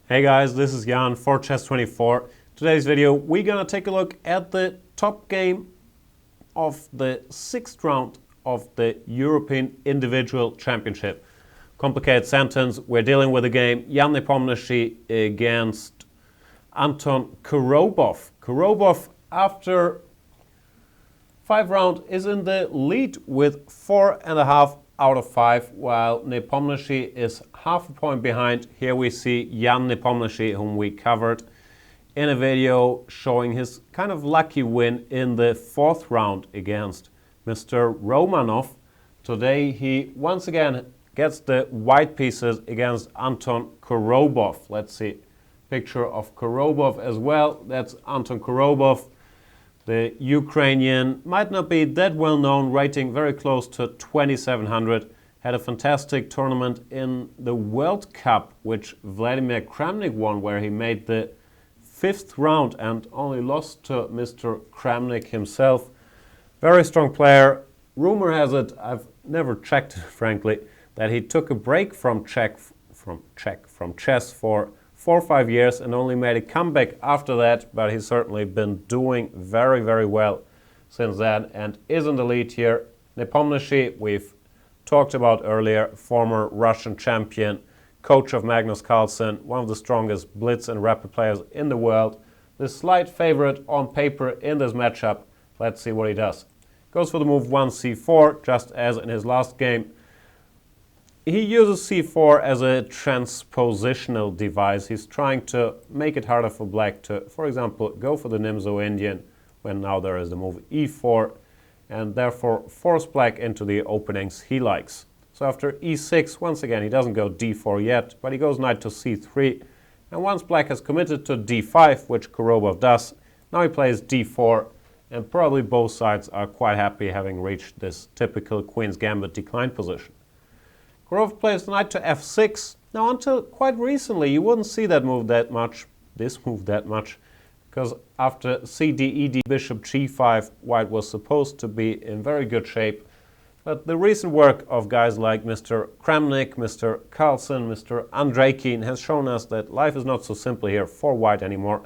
Hey guys, this is Jan for Chess24. Today's video, we're gonna take a look at the top game of the 6th round of the European Individual Championship. Complicated sentence, we're dealing with a game Jan Nepomniachtchi against Anton Korobov. Korobov, after 5 rounds, is in the lead with 4.5 out of 5, while Nepomniachtchi is half a point behind. Here we see Jan Nepomniachtchi, whom we covered in a video showing his kind of lucky win in the 4th round against Mr. Romanov. Today he once again gets the white pieces against Anton Korobov. Let's see, picture of Korobov as well. That's Anton Korobov. The Ukrainian might not be that well known, rating very close to 2700. Had a fantastic tournament in the World Cup, which Vladimir Kramnik won, where he made the 5th round and only lost to Mr. Kramnik himself. Very strong player. Rumor has it, I've never checked frankly, that he took a break from chess for 4 or 5 years and only made a comeback after that, but he's certainly been doing very, very well since then and is in the lead here. Nepomniachtchi, we've talked about earlier, former Russian champion, coach of Magnus Carlsen, one of the strongest blitz and rapid players in the world. The slight favorite on paper in this matchup. Let's see what he does. Goes for the move 1c4, just as in his last game. He uses c4 as a transpositional device. He's trying to make it harder for black to, for example, go for the Nimzo Indian when now there is the move e4, and therefore force black into the openings he likes. So after e6, once again, he doesn't go d4 yet, but he goes knight to c3, and once black has committed to d5, which Korobov does, now he plays d4, and probably both sides are quite happy having reached this typical Queen's Gambit decline position. Korobov plays knight to f6. Now, until quite recently, you wouldn't see that move that much, because after cd, ed, bishop g5, white was supposed to be in very good shape. But the recent work of guys like Mr. Kramnik, Mr. Carlsen, Mr. Andreikin has shown us that life is not so simple here for white anymore,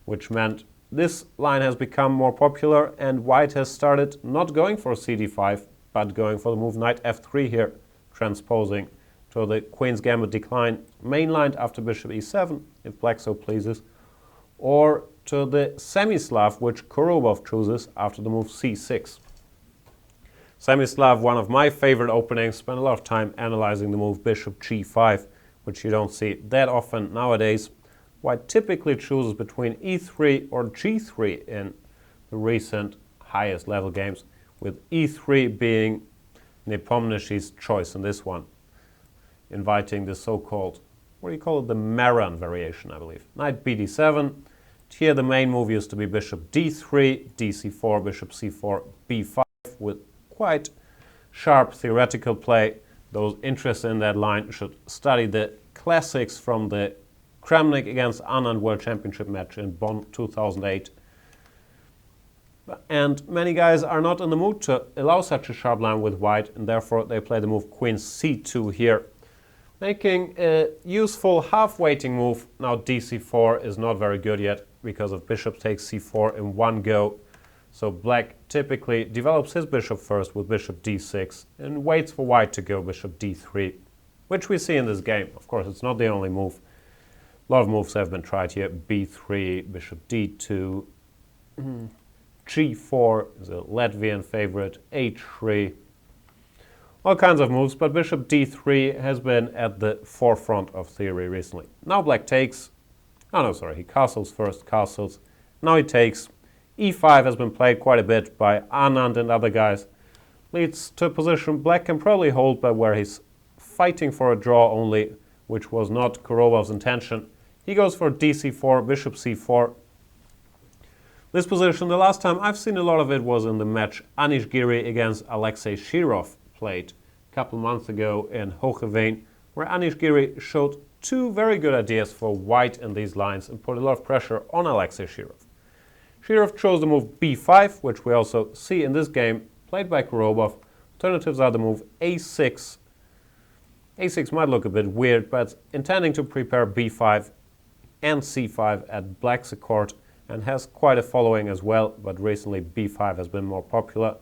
which meant this line has become more popular and white has started not going for cd5, but going for the move knight f3 here, transposing to the Queen's Gambit decline, mainlined after bishop e7, if black so pleases, or to the semi-Slav, which Korobov chooses after the move c6. Semi-Slav, one of my favorite openings, spent a lot of time analyzing the move bishop g5, which you don't see that often nowadays. White typically chooses between e3 or g3 in the recent highest level games, with e3 being Nepomniachtchi's choice in this one, inviting the so-called, what do you call it, the Maran variation, I believe. Knight bd7. Here the main move used to be bishop d3, dc4, bishop c4, b5, with quite sharp theoretical play. Those interested in that line should study the classics from the Kramnik against Anand World Championship match in Bonn 2008. And many guys are not in the mood to allow such a sharp line with white, and therefore they play the move queen c2 here, making a useful half-waiting move. Now dc4 is not very good yet because of bishop takes c4 in one go. So black typically develops his bishop first with bishop d6 and waits for white to go bishop d3, which we see in this game. Of course, it's not the only move. A lot of moves have been tried here. b3, bishop d2, g4 is a Latvian favorite, h3, all kinds of moves, but bishop d3 has been at the forefront of theory recently. Now black takes, he castles first, castles, now he takes, e5 has been played quite a bit by Anand and other guys, leads to a position black can probably hold, but where he's fighting for a draw only, which was not Korobov's intention. He goes for dc4, bishop c4. This position, the last time I've seen a lot of it was in the match Anish Giri against Alexei Shirov played a couple months ago in Hocheveen, where Anish Giri showed 2 very good ideas for white in these lines and put a lot of pressure on Alexei Shirov. Shirov chose the move b5, which we also see in this game, played by Korobov. Alternatives are the move a6. a6 might look a bit weird, but intending to prepare b5, and c5 at black's court, and has quite a following as well, but recently b5 has been more popular.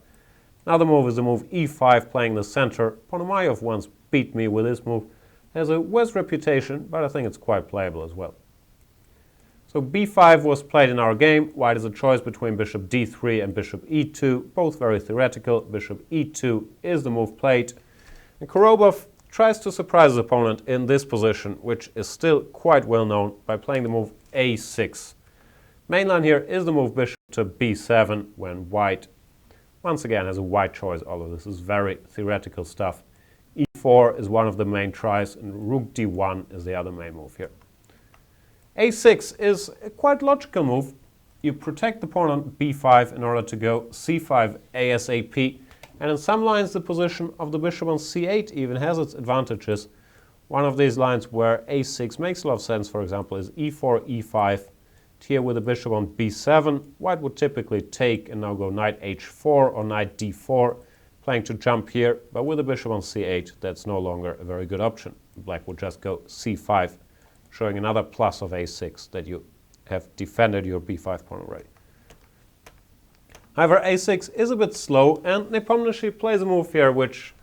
Another move is the move e5, playing the center. Ponomarev once beat me with this move. Has a worse reputation, but I think it's quite playable as well. So b5 was played in our game. White has a choice between bishop d3 and bishop e2, both very theoretical. Bishop e2 is the move played. And Korobov tries to surprise his opponent in this position, which is still quite well known, by playing the move a6. Main line here is the move bishop to b7, when white once again has a white choice, although this is very theoretical stuff. e4 is one of the main tries, and rook d1 is the other main move here. a6 is a quite logical move. You protect the pawn on b5 in order to go c5 ASAP, and in some lines the position of the bishop on c8 even has its advantages. One of these lines where a6 makes a lot of sense, for example, is e4, e5. Here with the bishop on b7, white would typically take and now go knight h4 or knight d4, playing to jump here, but with the bishop on c8 that's no longer a very good option. Black would just go c5, showing another plus of a6, that you have defended your b5 pawn already. However, a6 is a bit slow, and Nepomniachtchi plays a move here which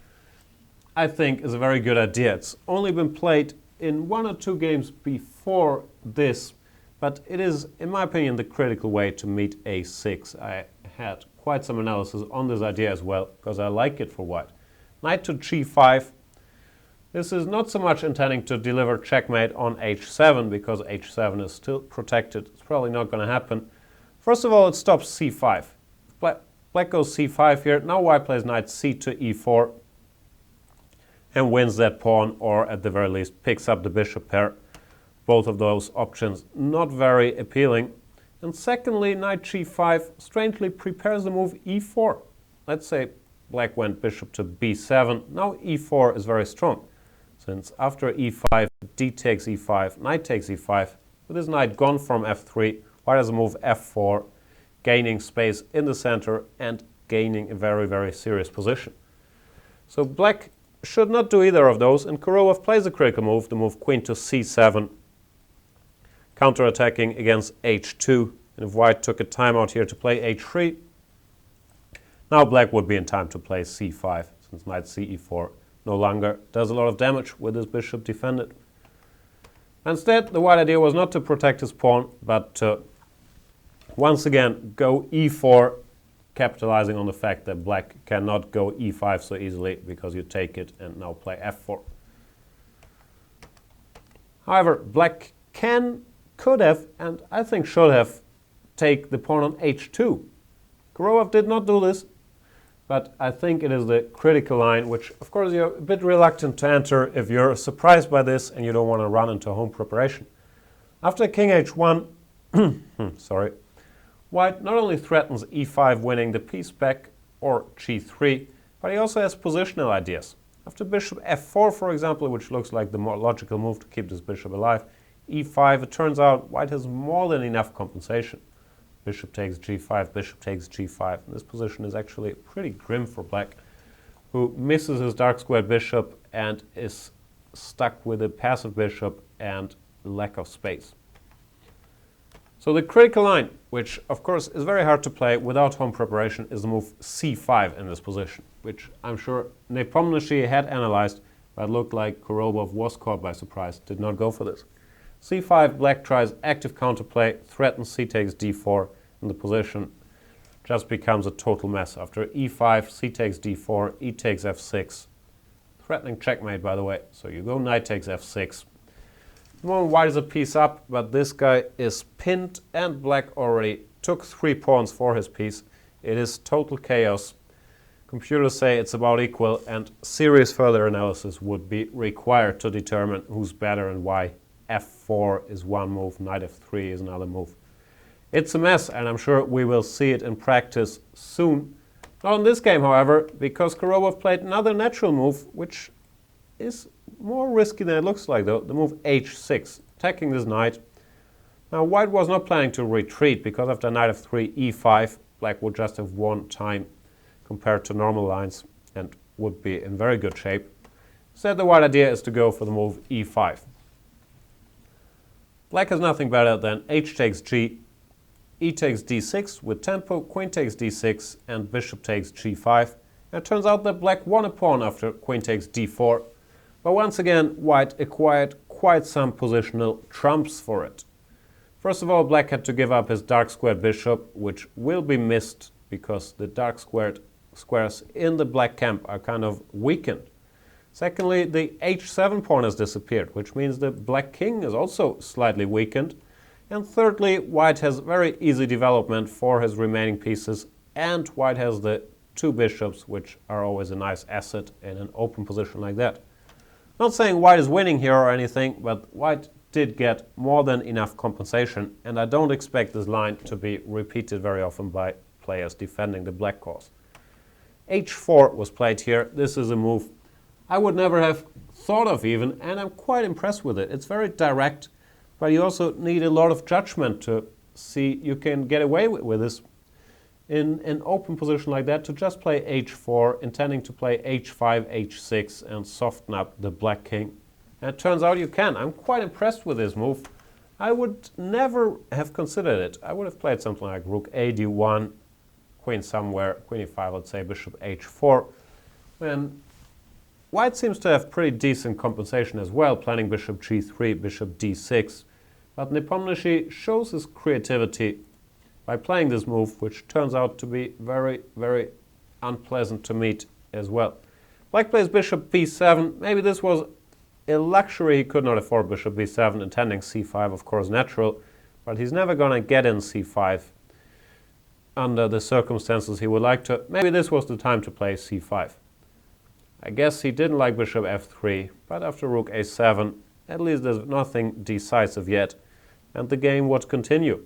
I think is a very good idea. It's only been played in 1 or 2 games before this, but it is, in my opinion, the critical way to meet a6. I had quite some analysis on this idea as well, because I like it for white. Knight to g5. This is not so much intending to deliver checkmate on h7, because h7 is still protected. It's probably not going to happen. First of all, it stops c5. Black goes c5 here. Now white plays knight c to e4 and wins that pawn, or at the very least picks up the bishop pair. Both of those options not very appealing. And secondly, knight g5 strangely prepares the move e4. Let's say black went bishop to b7. Now e4 is very strong, since after e5, d takes e5, knight takes e5. With his knight gone from f3, white has a move f4, gaining space in the center and gaining a very, very serious position. So black should not do either of those, and Korobov plays a critical move, the move queen to c7, counterattacking against h2. And if white took a timeout here to play h3, now black would be in time to play c5, since knight ce4 no longer does a lot of damage with his bishop defended. Instead, the white idea was not to protect his pawn, but to once again go e4, capitalizing on the fact that black cannot go e5 so easily, because you take it and now play f4. However, black could have, and I think should have, take the pawn on h2. Korobov did not do this, but I think it is the critical line, which of course you're a bit reluctant to enter if you're surprised by this and you don't want to run into home preparation. After king h1, sorry, white not only threatens e5 winning the piece back, or g3, but he also has positional ideas. After bishop f4, for example, which looks like the more logical move to keep this bishop alive, e5, it turns out white has more than enough compensation. Bishop takes g5, bishop takes g5. And this position is actually pretty grim for black, who misses his dark squared bishop and is stuck with a passive bishop and lack of space. So the critical line, which of course is very hard to play without home preparation, is the move c5 in this position, which I'm sure Nepomniachtchi had analyzed, but looked like Korobov was caught by surprise, did not go for this. c5, black tries active counterplay, threatens c takes d4, and the position just becomes a total mess. After e5, c takes d4, e takes f6, threatening checkmate, by the way. So you go knight takes f6. The moment white is a piece up, but this guy is pinned, and black already took 3 pawns for his piece. It is total chaos. Computers say it's about equal, and serious further analysis would be required to determine who's better and why. f4 is one move, knight f3 is another move. It's a mess, and I'm sure we will see it in practice soon. Not in this game, however, because Korobov played another natural move, which is more risky than it looks like, though, the move h6, attacking this knight. Now, white was not planning to retreat, because after knight f3, e5, black would just have won time compared to normal lines and would be in very good shape. Instead, the white idea is to go for the move e5. Black has nothing better than h takes g, e takes d6 with tempo, queen takes d6, and bishop takes g5. And it turns out that black won a pawn after queen takes d4. But once again, white acquired quite some positional trumps for it. First of all, black had to give up his dark squared bishop, which will be missed because the dark squared squares in the black camp are kind of weakened. Secondly, the h7 pawn has disappeared, which means the black king is also slightly weakened. And thirdly, white has very easy development for his remaining pieces, and white has the two bishops, which are always a nice asset in an open position like that. Not saying white is winning here or anything, but white did get more than enough compensation, and I don't expect this line to be repeated very often by players defending the black cause. h4 was played here. This is a move I would never have thought of even, and I'm quite impressed with it. It's very direct, but you also need a lot of judgment to see you can get away with this in an open position like that, to just play h4, intending to play h5, h6, and soften up the black king. And it turns out you can. I'm quite impressed with this move. I would never have considered it. I would have played something like rook a d1, queen somewhere, queen e5, let's say bishop h4. And white seems to have pretty decent compensation as well, planning bishop g3, bishop d6. But Nepomniachtchi shows his creativity by playing this move, which turns out to be very, very unpleasant to meet as well. Black plays bishop b7. Maybe this was a luxury he could not afford, bishop b7, intending c5, of course, natural, but he's never going to get in c5 under the circumstances he would like to. Maybe this was the time to play c5. I guess he didn't like bishop f3, but after rook a7, at least there's nothing decisive yet, and the game would continue.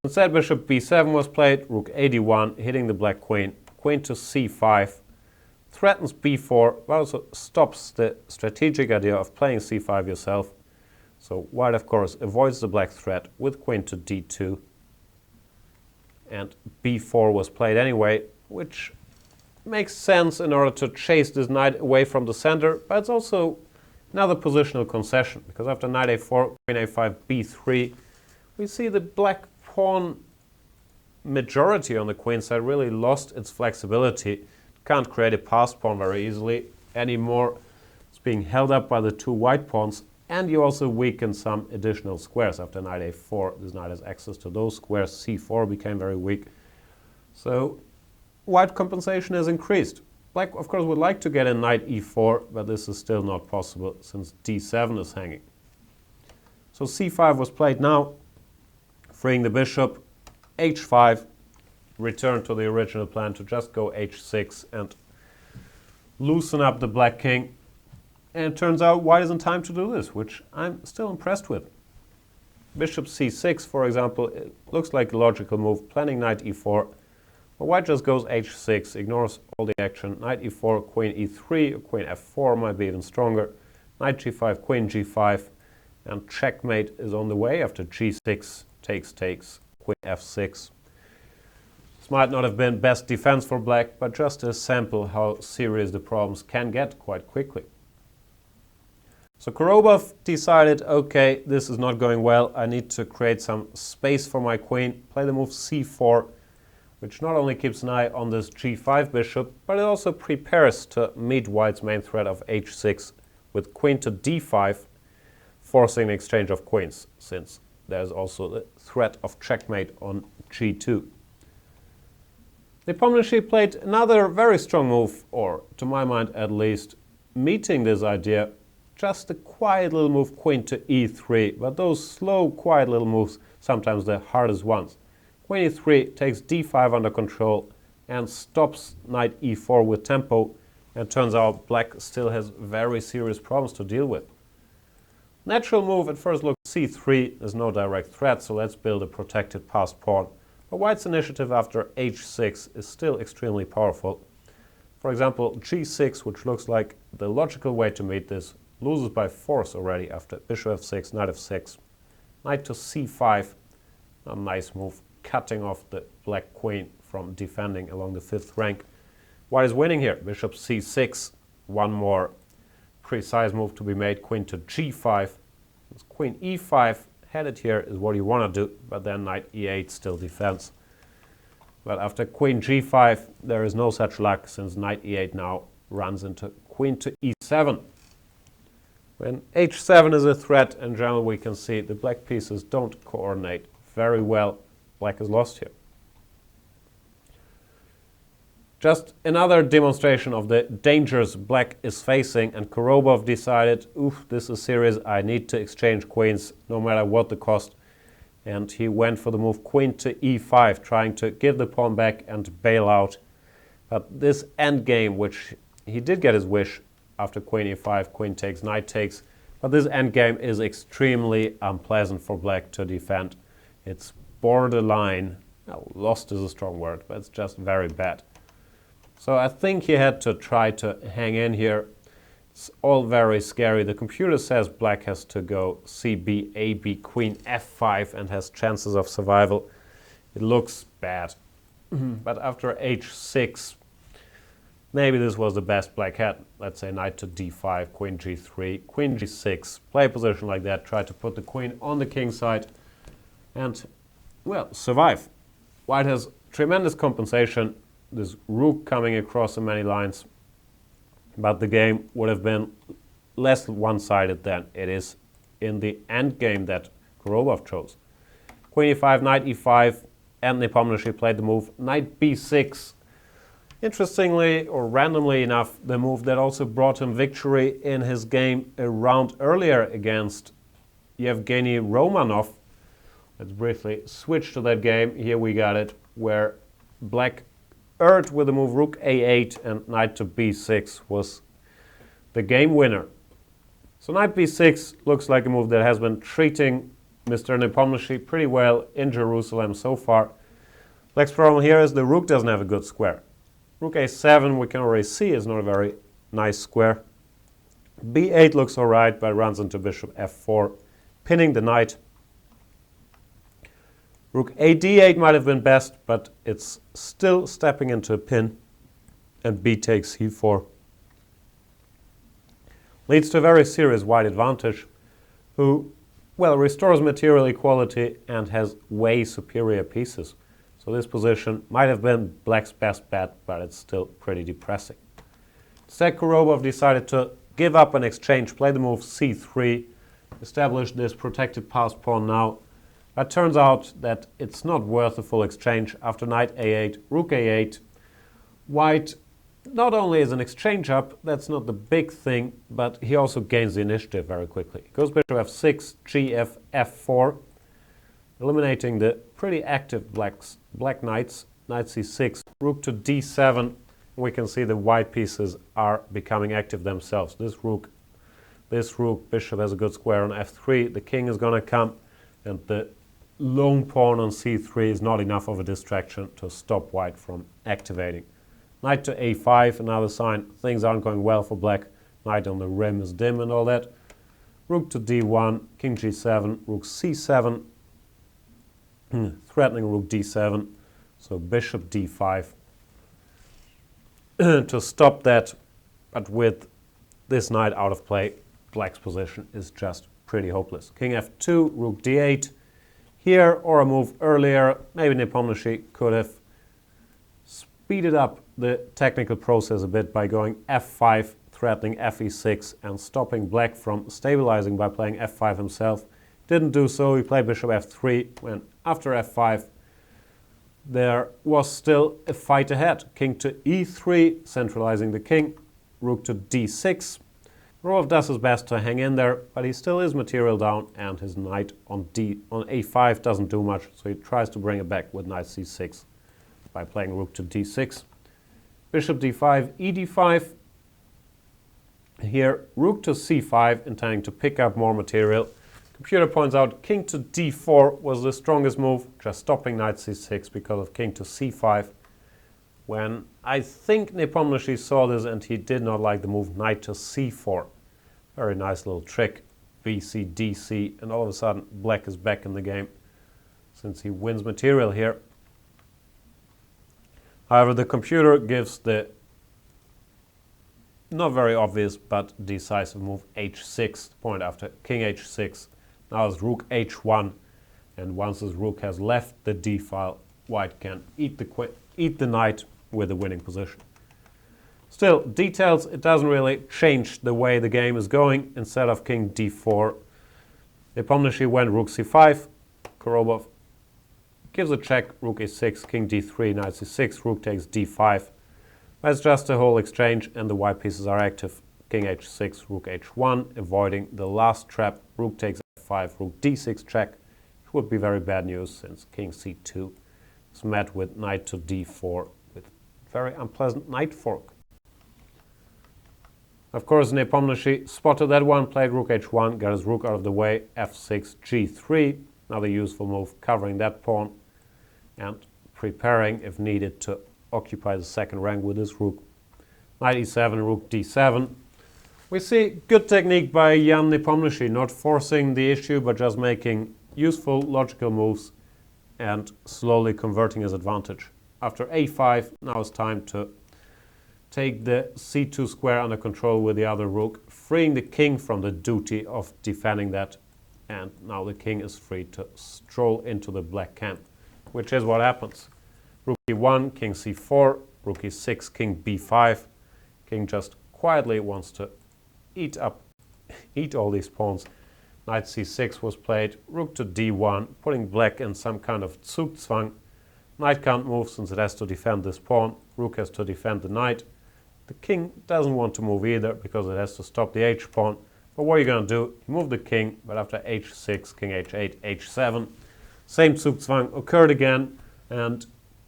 Instead, bishop b7 was played, rook a d1, hitting the black queen, queen to c5, threatens b4, but also stops the strategic idea of playing c5 yourself. So white, of course, avoids the black threat with queen to d2. And b4 was played anyway, which makes sense in order to chase this knight away from the center, but it's also another positional concession, because after knight a4, queen a5, b3, we see the black pawn majority on the queen side really lost its flexibility. Can't create a passed pawn very easily anymore. It's being held up by the two white pawns, and you also weaken some additional squares. After knight a4, this knight has access to those squares. c4 became very weak. So white compensation has increased. Black, of course, would like to get in knight e4, but this is still not possible since d7 is hanging. So c5 was played now, freeing the bishop, h5, return to the original plan to just go h6 and loosen up the black king. And it turns out white is in time to do this, which I'm still impressed with. Bishop c6, for example, it looks like a logical move, planning knight e4. But white just goes h6, ignores all the action. Knight e4, queen e3, or queen f4 might be even stronger. Knight g5, queen g5, and checkmate is on the way after g6, takes, queen f6. This might not have been best defense for black, but just a sample how serious the problems can get quite quickly. So Korobov decided, okay, this is not going well. I need to create some space for my queen. Play the move c4, which not only keeps an eye on this g5 bishop, but it also prepares to meet white's main threat of h6 with queen to d5, forcing the exchange of queens, since there's also the threat of checkmate on g2. Nepomniachtchi played another very strong move, or to my mind at least, meeting this idea. Just a quiet little move, queen to e3, but those slow, quiet little moves, sometimes the hardest ones. Queen e3 takes d5 under control and stops knight e4 with tempo, and it turns out black still has very serious problems to deal with. Natural move at first look c3, there's no direct threat, so let's build a protected passed pawn. But white's initiative after h6 is still extremely powerful. For example, g6, which looks like the logical way to meet this, loses by force already after bishop f6, knight f6. Knight to c5, a nice move, cutting off the black queen from defending along the 5th rank. White is winning here, bishop c6, one more precise move to be made, queen to g5, Queen e5 headed here is what you want to do, but then knight e8 still defends. But after queen g5, there is no such luck, since knight e8 now runs into queen to e7. When h7 is a threat, in general we can see the black pieces don't coordinate very well. Black is lost here. Just another demonstration of the dangers black is facing, and Korobov decided, oof, this is serious, I need to exchange queens no matter what the cost. And he went for the move queen to e5, trying to give the pawn back and bail out. But this endgame, which he did get his wish after queen e5, queen takes, knight takes, but this endgame is extremely unpleasant for black to defend. It's borderline, well, lost is a strong word, but it's just very bad. So I think he had to try to hang in here. It's all very scary. The computer says black has to go cb, ab, queen f5 and has chances of survival. It looks bad. But after h6, maybe this was the best black had. Let's say knight to d5, queen g3, queen g6. Play a position like that, try to put the queen on the king side and, well, survive. White has tremendous compensation. This rook coming across so many lines, but the game would have been less one-sided than it is in the end game that Korobov chose. Queen e5, knight e5, and Nepomniachtchi played the move knight b6. Interestingly, or randomly enough, the move that also brought him victory in his game a round earlier against Yevgeny Romanov. Let's briefly switch to that game. Here we got it, where black erred with the move rook a8 and knight to b6 was the game winner. So knight b6 looks like a move that has been treating Mr. Nepomniachtchi pretty well in Jerusalem so far. Black's problem here is the rook doesn't have a good square. Rook a7 we can already see is not a very nice square. b8 looks alright, but runs into bishop f4, pinning the knight. Rook a d8 might have been best, but it's still stepping into a pin, and b takes c4. Leads to a very serious white advantage, who, well, restores material equality and has way superior pieces. So this position might have been black's best bet, but it's still pretty depressing. Instead, Korobov decided to give up an exchange, play the move c3, establish this protected passed pawn now. But turns out that it's not worth a full exchange. After knight a8, rook a8, white not only is an exchange up, that's not the big thing, but he also gains the initiative very quickly. Goes bishop f6, gf, f4, eliminating the pretty active black knights. Knight c6, rook to d7. We can see the white pieces are becoming active themselves. This rook, bishop has a good square on f3. The king is going to come, and the lone pawn on c3 is not enough of a distraction to stop white from activating. Knight to a5, another sign things aren't going well for black. Knight on the rim is dim and all that. Rook to d1, king g7, rook c7, threatening rook d7, so bishop d5 to stop that. But with this knight out of play, black's position is just pretty hopeless. King f2, rook d8 here, or a move earlier. Maybe Nepomniachtchi could have speeded up the technical process a bit by going f5, threatening fe6 and stopping black from stabilizing by playing f5 himself. Didn't do so. He played bishop f3, when after f5 there was still a fight ahead. King to e3, centralizing the king. Rook to d6. Korobov does his best to hang in there, but he still is material down, and his knight on a5 doesn't do much, so he tries to bring it back with knight c6 by playing rook to d6. Bishop d5, e d5. Here, rook to c5, intending to pick up more material. Computer points out king to d4 was the strongest move, just stopping knight c6 because of king to c5. When I think Nepomniachtchi saw this and he did not like the move knight to c4. Very nice little trick. bc, dc, and all of a sudden black is back in the game, since he wins material here. However, the computer gives the not very obvious but decisive move h6, point after king h6, Now it's rook h1, and once this rook has left the d file, white can eat the knight with the winning position. Still, details, it doesn't really change the way the game is going. Instead of king d4, Nepomniachtchi went rook c5, Korobov gives a check, rook a6, king d3, knight c6, rook takes d5. That's just a whole exchange, and the white pieces are active. King h6, rook h1, avoiding the last trap, rook takes f5, rook d6 check. It would be very bad news since king c2 is met with knight to d4 with very unpleasant knight fork. Of course, Nepomniachtchi spotted that one, played rook h1, got his rook out of the way, f6, g3, another useful move, covering that pawn and preparing, if needed, to occupy the second rank with his rook. Knight e7, rook d7. We see good technique by Jan Nepomniachtchi, not forcing the issue, but just making useful logical moves and slowly converting his advantage. After a5, now it's time to take the c2 square under control with the other rook, freeing the king from the duty of defending that. And now the king is free to stroll into the black camp, which is what happens. Rook e1, king c4, rook e6, king b5. King just quietly wants to eat all these pawns. Knight c6 was played, rook to d1, putting black in some kind of Zugzwang. Knight can't move since it has to defend this pawn. Rook has to defend the knight. The king doesn't want to move either because it has to stop the h-pawn. But what are you going to do? You move the king, but after h6, king h8, h7, same Zugzwang occurred again, and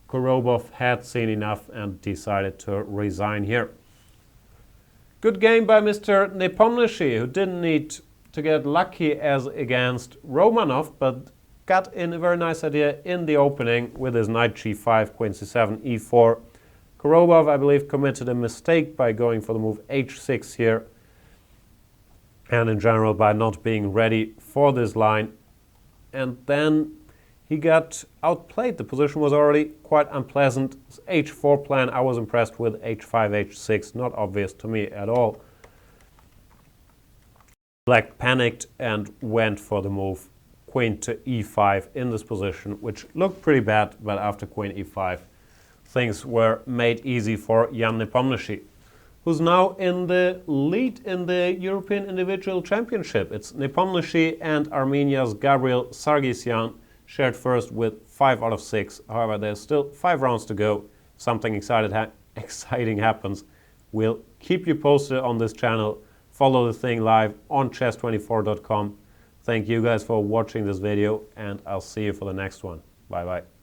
Korobov had seen enough and decided to resign here. Good game by Mr. Nepomniachtchi, who didn't need to get lucky as against Romanov, but got in a very nice idea in the opening with his knight g5, queen c7, e4. Korobov, I believe, committed a mistake by going for the move h6 here, and in general by not being ready for this line. And then he got outplayed. The position was already quite unpleasant. His h4 plan, I was impressed with. h5, h6, not obvious to me at all. Black panicked and went for the move queen to e5 in this position, which looked pretty bad, but after queen e5, things were made easy for Jan Nepomniachtchi, who's now in the lead in the European Individual Championship. It's Nepomniachtchi and Armenia's Gabriel Sargsyan shared first with 5 out of 6. However, there's still 5 rounds to go. Something exciting happens. We'll keep you posted on this channel. Follow the thing live on chess24.com. Thank you guys for watching this video, and I'll see you for the next one. Bye bye.